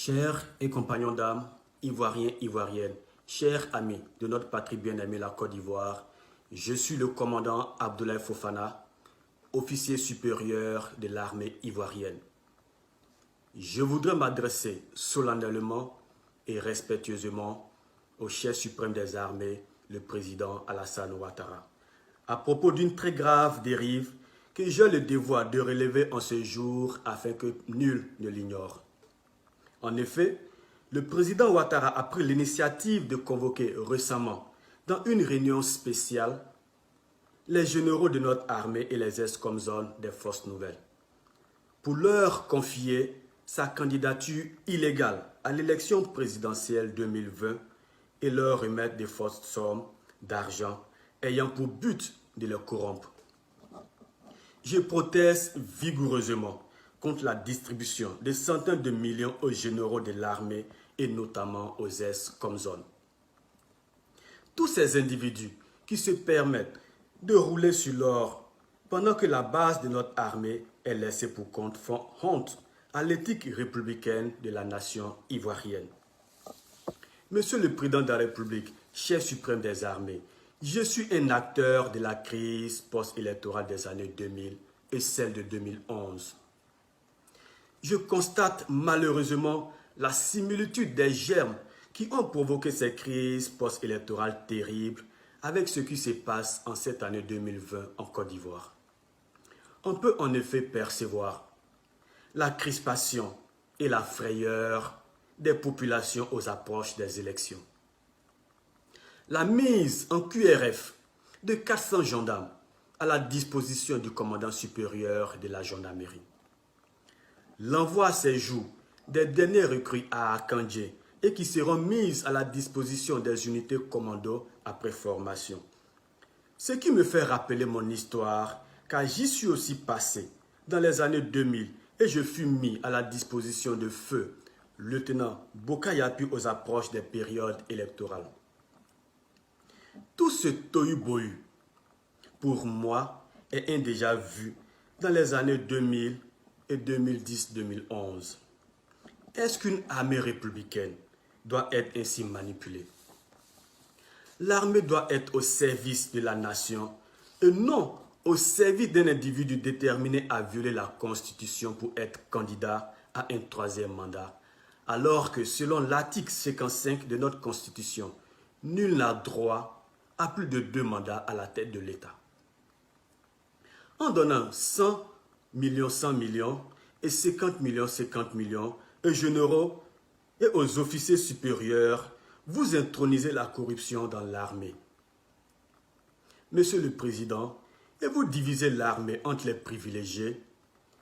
Chers et compagnons d'âme, Ivoiriens, Ivoiriennes, chers amis de notre patrie bien-aimée, la Côte d'Ivoire, je suis le commandant Abdoulaye Fofana, officier supérieur de l'armée ivoirienne. Je voudrais m'adresser solennellement et respectueusement au chef suprême des armées, le président Alassane Ouattara, à propos d'une très grave dérive que j'ai le devoir de relever en ce jour afin que nul ne l'ignore. En effet, le président Ouattara a pris l'initiative de convoquer récemment, dans une réunion spéciale, les généraux de notre armée et les ex-comzones des forces nouvelles, pour leur confier sa candidature illégale à l'élection présidentielle 2020 et leur remettre des fausses sommes d'argent ayant pour but de les corrompre. Je proteste vigoureusement contre la distribution de centaines de millions aux généraux de l'armée et notamment aux ex-comzones. Tous ces individus qui se permettent de rouler sur l'or pendant que la base de notre armée est laissée pour compte font honte à l'éthique républicaine de la nation ivoirienne. Monsieur le Président de la République, chef suprême des armées, je suis un acteur de la crise post-électorale des années 2000 et celle de 2011. Je constate malheureusement la similitude des germes qui ont provoqué ces crises post-électorales terribles avec ce qui se passe en cette année 2020 en Côte d'Ivoire. On peut en effet percevoir la crispation et la frayeur des populations aux approches des élections. La mise en QRF de 400 gendarmes à la disposition du commandant supérieur de la gendarmerie. L'envoi à ces jours des derniers recrues à Akandje et qui seront mises à la disposition des unités commando après formation. Ce qui me fait rappeler mon histoire, car j'y suis aussi passé dans les années 2000 et je fus mis à la disposition de feu lieutenant Bokayapi aux approches des périodes électorales. Tout ce tohu-bohu, pour moi, est un déjà vu dans les années 2000 et 2010-2011. Est-ce qu'une armée républicaine doit être ainsi manipulée? L'armée doit être au service de la nation et non au service d'un individu déterminé à violer la Constitution pour être candidat à un troisième mandat, alors que selon l'article 55 de notre Constitution, nul n'a droit à plus de 2 mandats à la tête de l'État. En donnant 100 millions et 50 millions aux généraux et aux officiers supérieurs, vous intronisez la corruption dans l'armée. Monsieur le Président, et vous divisez l'armée entre les privilégiés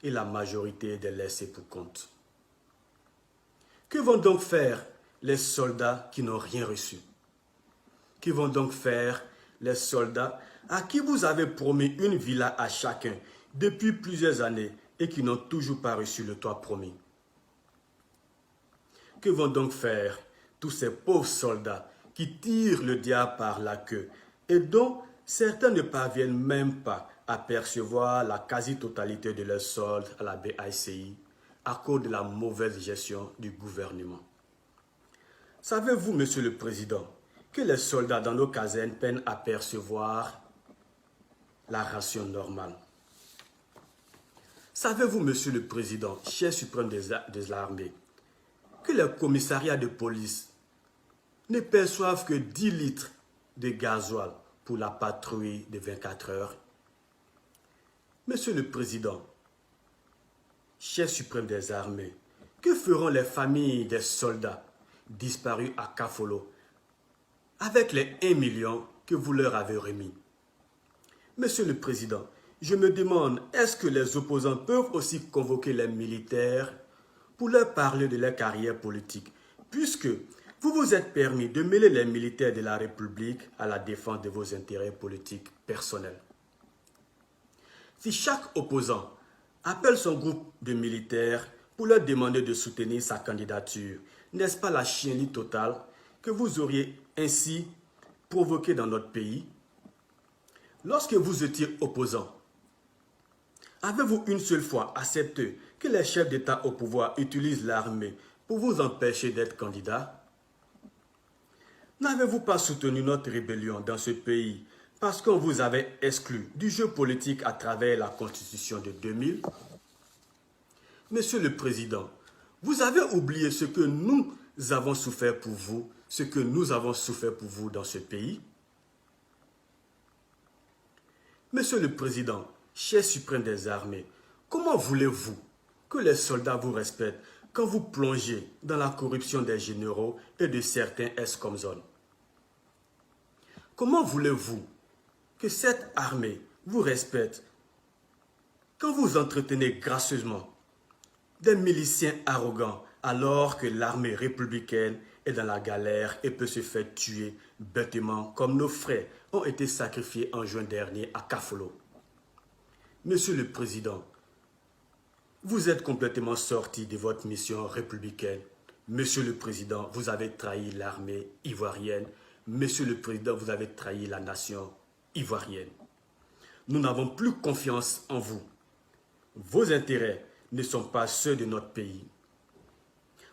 et la majorité des laissés pour compte. Que vont donc faire les soldats qui n'ont rien reçu? Que vont donc faire les soldats à qui vous avez promis une villa à chacun depuis plusieurs années et qui n'ont toujours pas reçu le toit promis? Que vont donc faire tous ces pauvres soldats qui tirent le diable par la queue et dont certains ne parviennent même pas à percevoir la quasi-totalité de leurs soldes à la BICI à cause de la mauvaise gestion du gouvernement? Savez-vous, Monsieur le Président, que les soldats dans nos casernes peinent à percevoir la ration normale? Savez-vous, Monsieur le Président, chef suprême des armées, que les commissariats de police ne perçoivent que 10 litres de gasoil pour la patrouille de 24 heures? Monsieur le Président, chef suprême des armées, que feront les familles des soldats disparus à Kafolo avec les 1 million que vous leur avez remis? Monsieur le Président, je me demande, est-ce que les opposants peuvent aussi convoquer les militaires pour leur parler de leur carrière politique, puisque vous vous êtes permis de mêler les militaires de la République à la défense de vos intérêts politiques personnels? Si chaque opposant appelle son groupe de militaires pour leur demander de soutenir sa candidature, n'est-ce pas la chienlit totale que vous auriez ainsi provoquée dans notre pays? Lorsque vous étiez opposant, avez-vous une seule fois accepté que les chefs d'État au pouvoir utilisent l'armée pour vous empêcher d'être candidat? N'avez-vous pas soutenu notre rébellion dans ce pays parce qu'on vous avait exclu du jeu politique à travers la Constitution de 2000? Monsieur le Président, vous avez oublié ce que nous avons souffert pour vous, ce que nous avons souffert pour vous dans ce pays? Monsieur le Président, chef suprême des armées, comment voulez-vous que les soldats vous respectent quand vous plongez dans la corruption des généraux et de certains ex-comzones? Comment voulez-vous que cette armée vous respecte quand vous entretenez gracieusement des miliciens arrogants alors que l'armée républicaine est dans la galère et peut se faire tuer bêtement comme nos frères ont été sacrifiés en juin dernier à Kafolo? Monsieur le Président, vous êtes complètement sorti de votre mission républicaine. Monsieur le Président, vous avez trahi l'armée ivoirienne. Monsieur le Président, vous avez trahi la nation ivoirienne. Nous n'avons plus confiance en vous. Vos intérêts ne sont pas ceux de notre pays.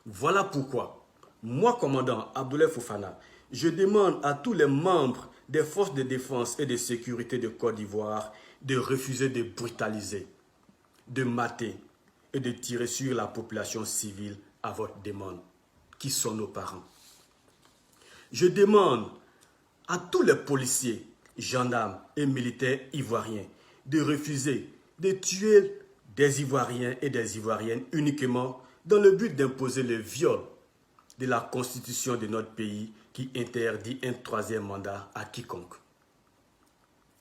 Voilà pourquoi, moi, commandant Abdoulaye Fofana, je demande à tous les membres des forces de défense et de sécurité de Côte d'Ivoire de refuser de brutaliser, de mater et de tirer sur la population civile à votre demande, qui sont nos parents. Je demande à tous les policiers, gendarmes et militaires ivoiriens de refuser de tuer des Ivoiriens et des Ivoiriennes uniquement dans le but d'imposer le viol de la constitution de notre pays qui interdit un troisième mandat à quiconque.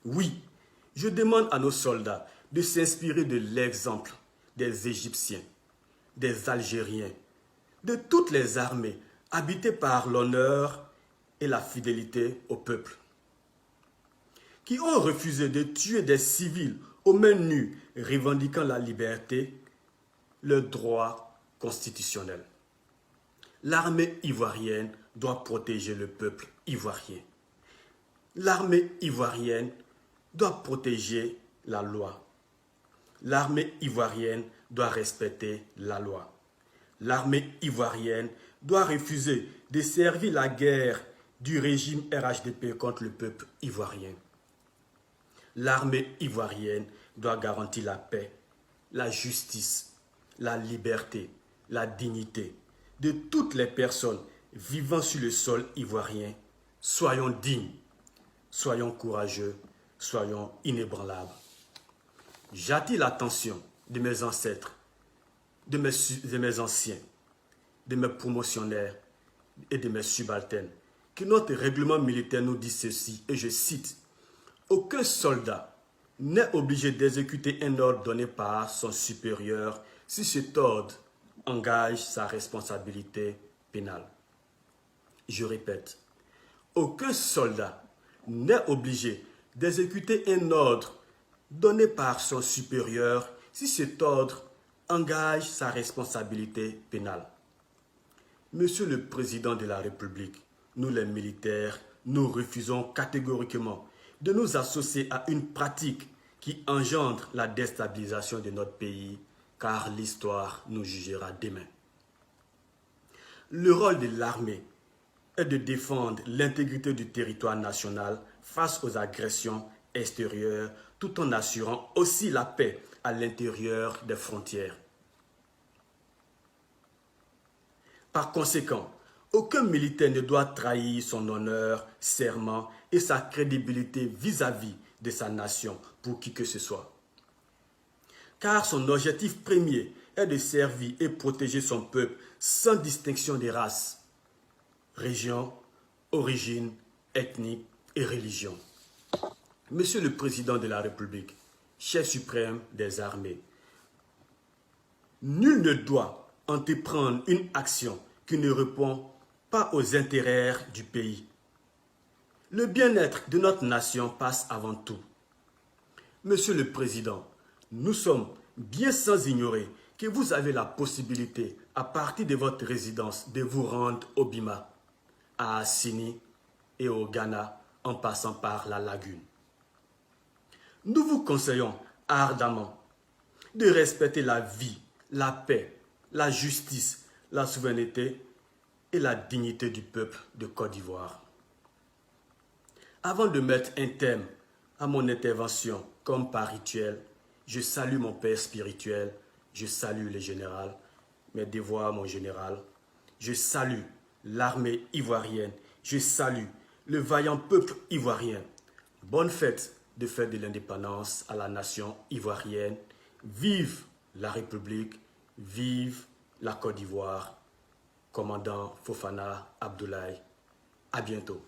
Oui, je demande à nos soldats de s'inspirer de l'exemple des Égyptiens, des Algériens, de toutes les armées habitées par l'honneur et la fidélité au peuple, qui ont refusé de tuer des civils aux mains nues revendiquant la liberté, le droit constitutionnel. L'armée ivoirienne doit protéger le peuple ivoirien. L'armée ivoirienne doit protéger la loi. L'armée ivoirienne doit respecter la loi. L'armée ivoirienne doit refuser de servir la guerre du régime RHDP contre le peuple ivoirien. L'armée ivoirienne doit garantir la paix, la justice, la liberté, la dignité de toutes les personnes vivant sur le sol ivoirien. Soyons dignes, soyons courageux, soyons inébranlables. J'attire l'attention de mes ancêtres, de mes anciens, de mes promotionnaires et de mes subalternes, que notre règlement militaire nous dit ceci, et je cite: « Aucun soldat n'est obligé d'exécuter un ordre donné par son supérieur si cet ordre engage sa responsabilité pénale. » Je répète, aucun soldat n'est obligé d'exécuter un ordre donné par son supérieur si cet ordre engage sa responsabilité pénale. Monsieur le Président de la République, nous les militaires, nous refusons catégoriquement de nous associer à une pratique qui engendre la déstabilisation de notre pays, car l'histoire nous jugera demain. Le rôle de l'armée est de défendre l'intégrité du territoire national face aux agressions extérieures, tout en assurant aussi la paix à l'intérieur des frontières. Par conséquent, aucun militaire ne doit trahir son honneur, serment et sa crédibilité vis-à-vis de sa nation pour qui que ce soit. Car son objectif premier est de servir et protéger son peuple sans distinction de race, région, origine, ethnie et religion. Monsieur le Président de la République, chef suprême des armées, nul ne doit entreprendre une action qui ne répond pas aux intérêts du pays. Le bien-être de notre nation passe avant tout. Monsieur le Président, nous sommes bien sans ignorer que vous avez la possibilité, à partir de votre résidence, de vous rendre au Bima, à Assini et au Ghana, en passant par la Lagune. Nous vous conseillons ardemment de respecter la vie, la paix, la justice, la souveraineté et la dignité du peuple de Côte d'Ivoire. Avant de mettre un terme à mon intervention, comme par rituel, je salue mon père spirituel, je salue les généraux, mes devoirs, mon général. Je salue l'armée ivoirienne, je salue le vaillant peuple ivoirien. Bonne fête de l'indépendance à la nation ivoirienne. Vive la République, vive la Côte d'Ivoire. Commandant Fofana Abdoulaye. À bientôt.